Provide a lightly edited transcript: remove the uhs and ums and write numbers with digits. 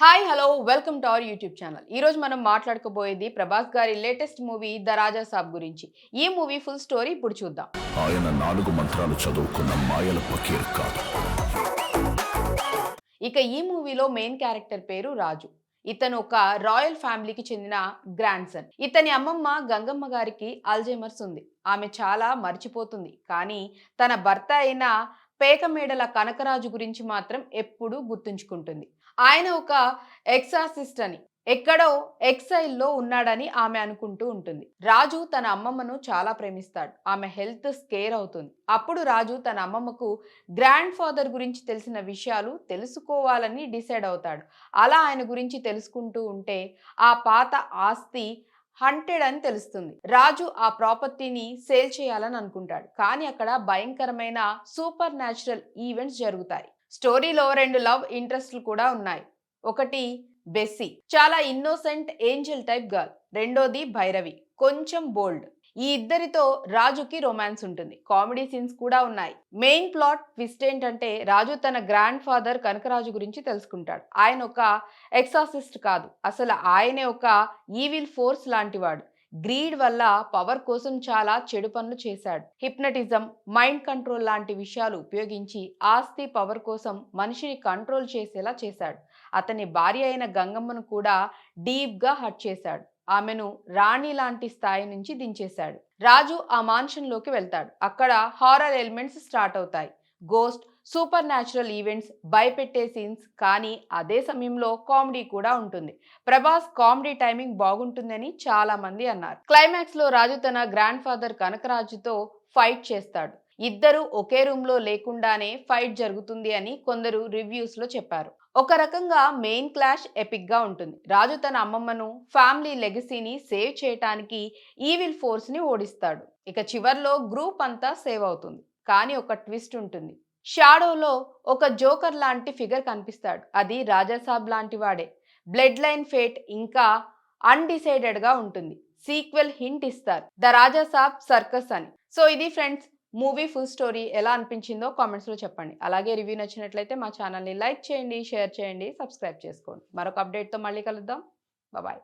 Hi hello welcome to our YouTube channel. ఈ రోజు మనం మాట్లాడుకోబోయేది ప్రభాస్ గారి లేటెస్ట్ మూవీ ద రాజా సాబ్ గురించి. ఈ మూవీ ఫుల్ స్టోరీ ఇప్పుడు చూద్దాం. ఆయన 4 మంత్రాలు చదువుకున్న మాయల ఫకీర్ కాదు. ఇక ఈ మూవీలో మెయిన్ క్యారెక్టర్ పేరు రాజు. ఇతను ఒక రాయల్ ఫ్యామిలీకి చెందిన గ్రాండ్ సన్. ఇతని అమ్మమ్మ గంగమ్మ గారికి అల్జైమర్స్ ఉంది. ఆమె చాలా మర్చిపోతుంది. కానీ తన భర్త అయిన పేకమేడల కనకరాజు గురించి మాత్రం ఎప్పుడూ గుర్తుంచుకుంటుంది. ఆయన ఒక ఎక్సాసిస్ట్ అని, ఎక్కడో ఎక్సైల్లో ఉన్నాడని ఆమె అనుకుంటూ ఉంటుంది. రాజు తన అమ్మమ్మను చాలా ప్రేమిస్తాడు. ఆమె హెల్త్ స్కేర్ అవుతుంది. అప్పుడు రాజు తన అమ్మమ్మకు గ్రాండ్ ఫాదర్ గురించి తెలిసిన విషయాలు తెలుసుకోవాలని డిసైడ్ అవుతాడు. అలా ఆయన గురించి తెలుసుకుంటూ ఉంటే ఆ పాత ఆస్తి హంటెడ్ అని తెలుస్తుంది. రాజు ఆ ప్రాపర్టీని సేల్ చేయాలని అనుకుంటాడు. కానీ అక్కడ భయంకరమైన సూపర్ న్యాచురల్ ఈవెంట్స్ జరుగుతాయి. స్టోరీలో 2 లవ్ ఇంట్రెస్ట్లు కూడా ఉన్నాయి. ఒకటి బెస్సీ, చాలా ఇన్నోసెంట్ ఏంజెల్ టైప్ గర్ల్. రెండోది భైరవి, కొంచెం బోల్డ్. ఈ ఇద్దరితో రాజుకి రొమాన్స్ ఉంటుంది. కామెడీ సీన్స్ కూడా ఉన్నాయి. మెయిన్ ప్లాట్ ట్విస్ట్ ఏంటంటే రాజు తన గ్రాండ్ ఫాదర్ కనకరాజు గురించి తెలుసుకుంటాడు. ఆయన ఒక ఎక్సాసిస్ట్ కాదు, అసలు ఆయనే ఒక ఈవిల్ ఫోర్స్ లాంటివాడు. గ్రీడ్ వల్ల పవర్ కోసం చాలా చెడు పనులు చేశాడు. హిప్నటిజం, మైండ్ కంట్రోల్ లాంటి విషయాలు ఉపయోగించి ఆస్తి పవర్ కోసం మనిషిని కంట్రోల్ చేసేలా చేశాడు. అతని భార్య అయిన గంగమ్మను కూడా డీప్గా హర్ట్ చేశాడు. ఆమెను రాణి లాంటి స్థాయి నుంచి దించేశాడు. రాజు ఆ మాన్షన్లోకి వెళ్తాడు. అక్కడ హారర్ ఎలిమెంట్స్ స్టార్ట్ అవుతాయి. గోస్ట్, సూపర్ న్యాచురల్ ఈవెంట్స్, భయపెట్టే సీన్స్. కానీ అదే సమయంలో కామెడీ కూడా ఉంటుంది. ప్రభాస్ కామెడీ టైమింగ్ బాగుంటుందని చాలా మంది అన్నారు. క్లైమాక్స్ లో రాజు తన గ్రాండ్ ఫాదర్ కనకరాజుతో ఫైట్ చేస్తాడు. ఇద్దరు ఒకే రూమ్ లో లేకుండానే ఫైట్ జరుగుతుంది అని కొందరు రివ్యూస్ లో చెప్పారు. ఒక రకంగా మెయిన్ క్లాష్ ఎపిక్ గా ఉంటుంది. రాజు తన అమ్మమ్మను, ఫ్యామిలీ లెగసీని సేవ్ చేయటానికి ఈవిల్ ఫోర్స్ ని ఓడిస్తాడు. ఇక చివర్లో గ్రూప్ అంతా సేవ్ అవుతుంది. కానీ ఒక ట్విస్ట్ ఉంటుంది. షాడోలో ఒక జోకర్ లాంటి ఫిగర్ కనిపిస్తాడు. అది రాజాసాబ్ లాంటి వాడే. బ్లడ్ లైన్ ఫేట్ ఇంకా అన్డిసైడెడ్ గా ఉంటుంది. సీక్వెల్ హింట్ ఇస్తారు, ద రాజాసాబ్ సర్కస్ అని. సో ఇది ఫ్రెండ్స్, మూవీ ఫుల్ స్టోరీ ఎలా అనిపించిందో కామెంట్స్ లో చెప్పండి. అలాగే రివ్యూ నచ్చినట్లయితే మా ఛానల్ని లైక్ చేయండి, షేర్ చేయండి, సబ్స్క్రైబ్ చేసుకోండి. మరొక అప్డేట్తో మళ్ళీ కలుద్దాం. బాయ్.